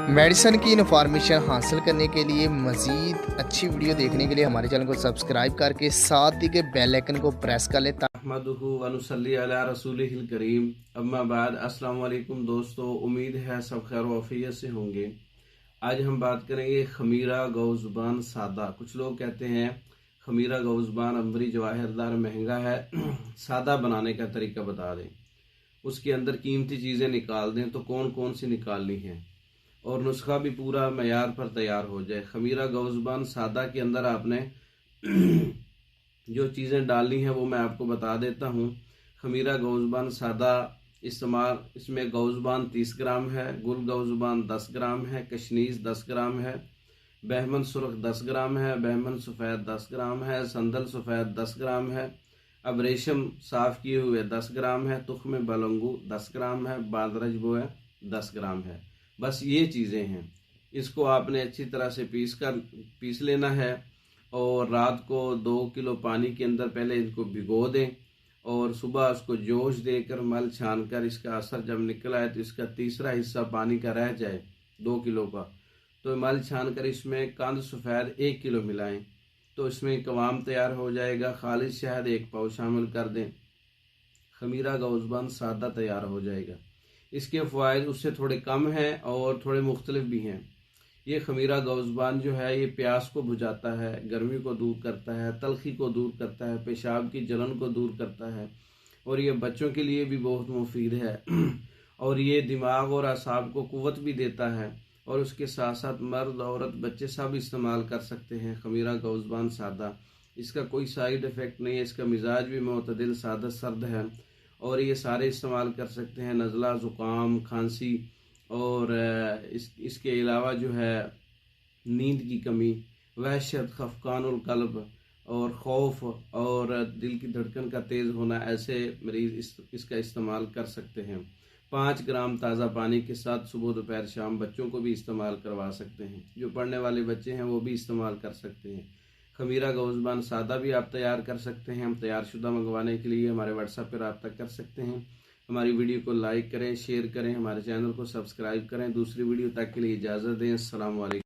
Medicine की information हासिल करने के लिए मज़ीद अच्छी वीडियो देखने के लिए हमारे चैनल को सब्सक्राइब करके साथ ही के बेल आइकन को प्रेस कर लें। अहमदुहु व नुसल्ली अला रसूलिहिल करीम। अम्मा बाद अस्सलाम वालेकुम दोस्तों, उम्मीद है सब खैर वफ़ियत से होंगे। आज हम बात करेंगे खमीरा गौज़ुबान सादा। कुछ लोग कहते हैं खमीरा गौज़ुबान अंबरी जवाहरदार महंगा है, सादा बनाने का तरीका बता दें, उसके अंदर कीमती चीज़ें निकाल दें तो कौन कौन सी निकालनी है और नुस्खा भी पूरा मयार पर तैयार हो जाए। खमीरा गौज़ुबान सादा के अंदर आपने जो चीज़ें डालनी है वो मैं आपको बता देता हूँ। खमीरा गौज़ुबान सादा इस्तेमाल, इसमें गौज़ुबान 30 ग्राम है, गुल गौज़ुबान 10 ग्राम है, कशनीज़ 10 ग्राम है, बहमन सुरख 10 ग्राम है, बहमन सफ़ेद 10 ग्राम है, संदल सफ़ेद 10 ग्राम है, अब रेशम साफ़ किए हुए 10 ग्राम है, तुख्म बलंगू 10 ग्राम है, बादरज वो है 10 ग्राम है। बस ये चीज़ें हैं। इसको आपने अच्छी तरह से पीस लेना है और रात को 2 किलो पानी के अंदर पहले इनको भिगो दें और सुबह उसको जोश देकर मल छान कर इसका असर जब निकल आए तो इसका तीसरा हिस्सा पानी का रह जाए 2 किलो का, तो मल छान कर इसमें कंद सफ़ेद 1 किलो मिलाएं तो इसमें कवाम तैयार हो जाएगा। खालिश शहद 1 पाव शामिल कर दें, खमीरा गौज़ुबान सादा तैयार हो जाएगा। इसके फ़वाइद उससे थोड़े कम हैं और थोड़े मुख्तलिफ भी हैं। ये खमीरा गौज़ुबान जो है ये प्यास को बुझाता है, गर्मी को दूर करता है, तलखी को दूर करता है, पेशाब की जलन को दूर करता है और ये बच्चों के लिए भी बहुत मुफीद है और ये दिमाग और असाब को कुव्वत भी देता है और उसके साथ साथ मर्द औरत बच्चे सब इस्तेमाल कर सकते हैं। खमीरा गौज़ुबान सादा, इसका कोई साइड इफ़ेक्ट नहीं है, इसका मिजाज भी मोतदिल सादा सर्द है और ये सारे इस्तेमाल कर सकते हैं। नज़ला, ज़ुकाम, खांसी और इसके अलावा जो है नींद की कमी, वहशत, खफकानुल कल्ब और खौफ और दिल की धड़कन का तेज़ होना, ऐसे मरीज़ इसका इस्तेमाल कर सकते हैं। 5 ग्राम ताज़ा पानी के साथ सुबह दोपहर शाम बच्चों को भी इस्तेमाल करवा सकते हैं। जो पढ़ने वाले बच्चे हैं वो भी इस्तेमाल कर सकते हैं। खमीरा गौज़ुबान सादा भी आप तैयार कर सकते हैं। हम तैयार शुदा मंगवाने के लिए हमारे व्हाट्सएप पर रब्ता कर सकते हैं। हमारी वीडियो को लाइक करें, शेयर करें, हमारे चैनल को सब्सक्राइब करें। दूसरी वीडियो तक के लिए इजाज़त दें। अस्सलाम वालेकुम।